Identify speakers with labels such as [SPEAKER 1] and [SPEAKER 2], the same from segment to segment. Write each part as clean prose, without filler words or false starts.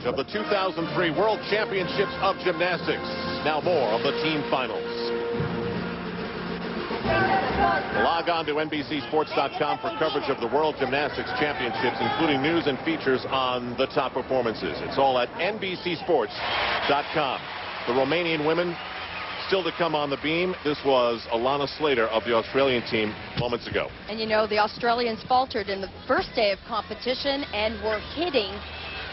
[SPEAKER 1] coverage of the 2003 World Championships of Gymnastics. Now more of the team finals. Log on to NBCSports.com for coverage of the World Gymnastics Championships, including news and features on the top performances. It's all at NBCSports.com. The Romanian women still to come on the beam. This was Allana Slater of the Australian team moments ago.
[SPEAKER 2] And you know, the Australians faltered in the first day of competition and were hitting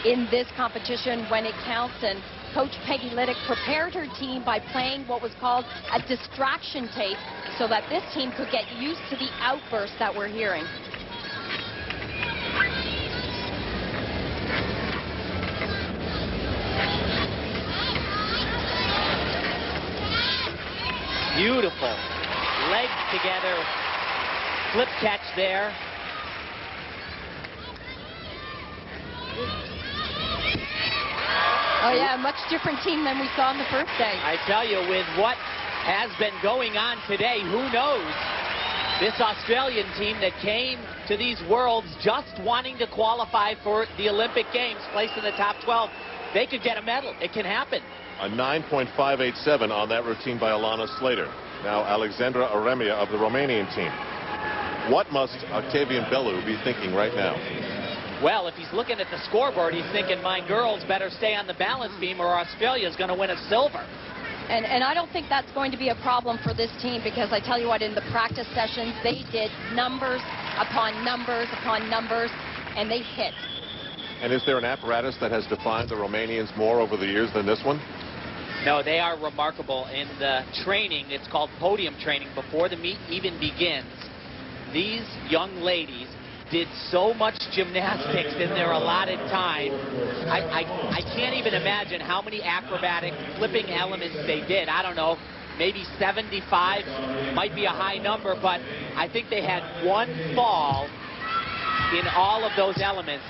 [SPEAKER 2] in this competition when it counts. And Coach Peggy Liddick prepared her team by playing what was called a distraction tape so that this team could get used to the outbursts that we're hearing.
[SPEAKER 3] Beautiful. Legs together. Flip catch there.
[SPEAKER 2] Oh yeah, much different team than we saw on the first day.
[SPEAKER 3] I tell you, with what has been going on today, who knows? This Australian team that came to these Worlds just wanting to qualify for the Olympic Games, placed in the top 12, they could get a medal. It can happen.
[SPEAKER 1] A 9.587 on that routine by Allana Slater. Now Alexandra Eremia of the Romanian team. What must Octavian Bellew be thinking right now?
[SPEAKER 3] Well, if he's looking at the scoreboard, he's thinking, my girls better stay on the balance beam or Australia's going to win a silver.
[SPEAKER 2] And I don't think that's going to be a problem for this team, because I tell you what, in the practice sessions, they did numbers upon numbers upon numbers, and they hit.
[SPEAKER 1] And is there an apparatus that has defined the Romanians more over the years than this one?
[SPEAKER 3] No, they are remarkable in the training. It's called podium training before the meet even begins. These young ladies did so much gymnastics in their allotted time. I can't even imagine how many acrobatic flipping elements they did. I don't know, maybe 75 might be a high number, but I think they had one fall in all of those elements.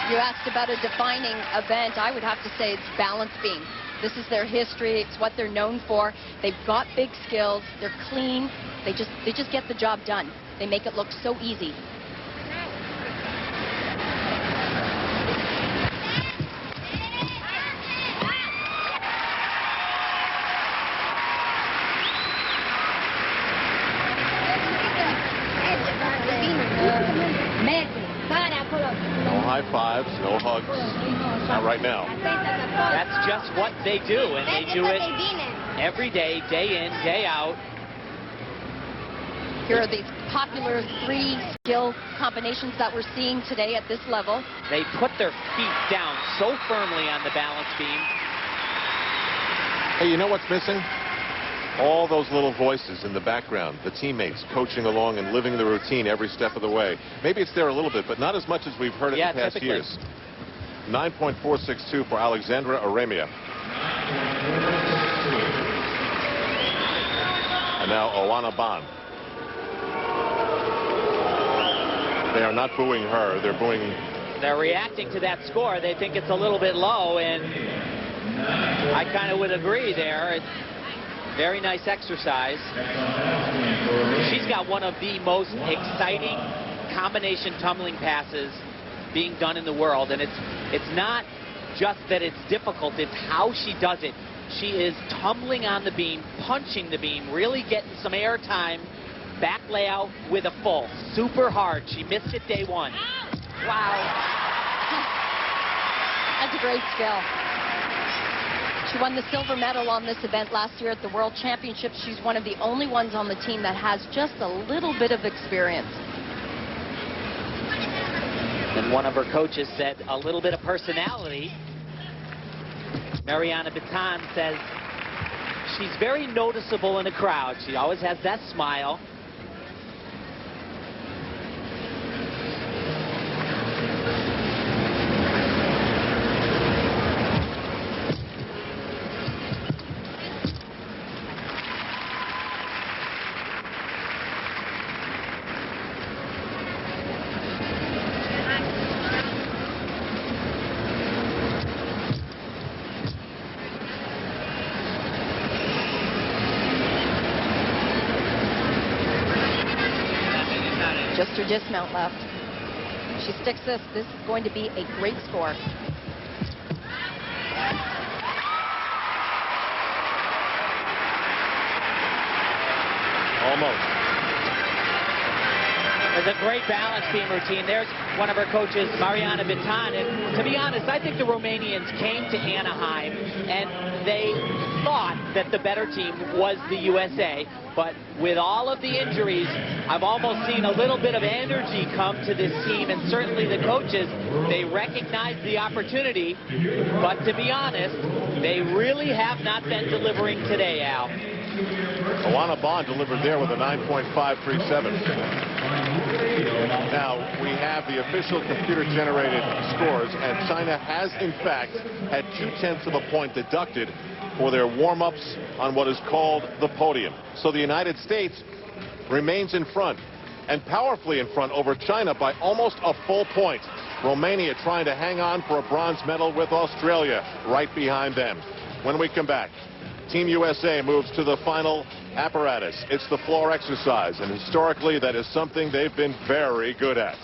[SPEAKER 2] You asked about a defining event. I would have to say it's balance beam. This is their history. It's what they're known for. They've got big skills. They're clean. They just get the job done. They make it look so easy.
[SPEAKER 1] No high fives, no hugs. Not right now.
[SPEAKER 3] That's just what they do, and they do it every day, day in, day out.
[SPEAKER 2] Here are these popular three skill combinations that we're seeing today at this level.
[SPEAKER 3] They put their feet down so firmly on the balance beam.
[SPEAKER 1] Hey, you know what's missing? All those little voices in the background, the teammates coaching along and living the routine every step of the way. Maybe it's there a little bit, but not as much as we've heard it in the past years. 9.462 for Alexandra Eremia. And now Oana. They are not booing her, they're booing...
[SPEAKER 3] They're reacting to that score. They think it's a little bit low, and I kind of would agree there. It's very nice exercise. She's got one of the most exciting combination tumbling passes being done in the world, and it's not just that it's difficult, it's how she does it. She is tumbling on the beam, punching the beam, really getting some air time. Back layout with a full. Super hard. She missed it day one. Wow.
[SPEAKER 2] That's a great skill. She won the silver medal on this event last year at the World Championships. She's one of the only ones on the team that has just a little bit of experience.
[SPEAKER 3] And one of her coaches said a little bit of personality. Mariana Baton says she's very noticeable in a crowd. She always has that smile.
[SPEAKER 2] Just her dismount left. She sticks this. This is going to be a great score.
[SPEAKER 1] Almost.
[SPEAKER 3] It's a great balance beam routine. There's one of her coaches, Mariana Vitan. And to be honest, I think the Romanians came to Anaheim and they thought that the better team was the USA. But with all of the injuries, I've almost seen a little bit of energy come to this team. And certainly the coaches, they recognized the opportunity. But to be honest, they really have not been delivering today, Al.
[SPEAKER 1] Oana Bond delivered there with a 9.537. Now, we have the official computer-generated scores, and China has, in fact, had 0.2 of a point deducted for their warm-ups on what is called the podium. So the United States remains in front, and powerfully in front over China by almost a full point. Romania trying to hang on for a bronze medal with Australia right behind them. When we come back, Team USA moves to the final apparatus. It's the floor exercise, and historically that is something they've been very good at.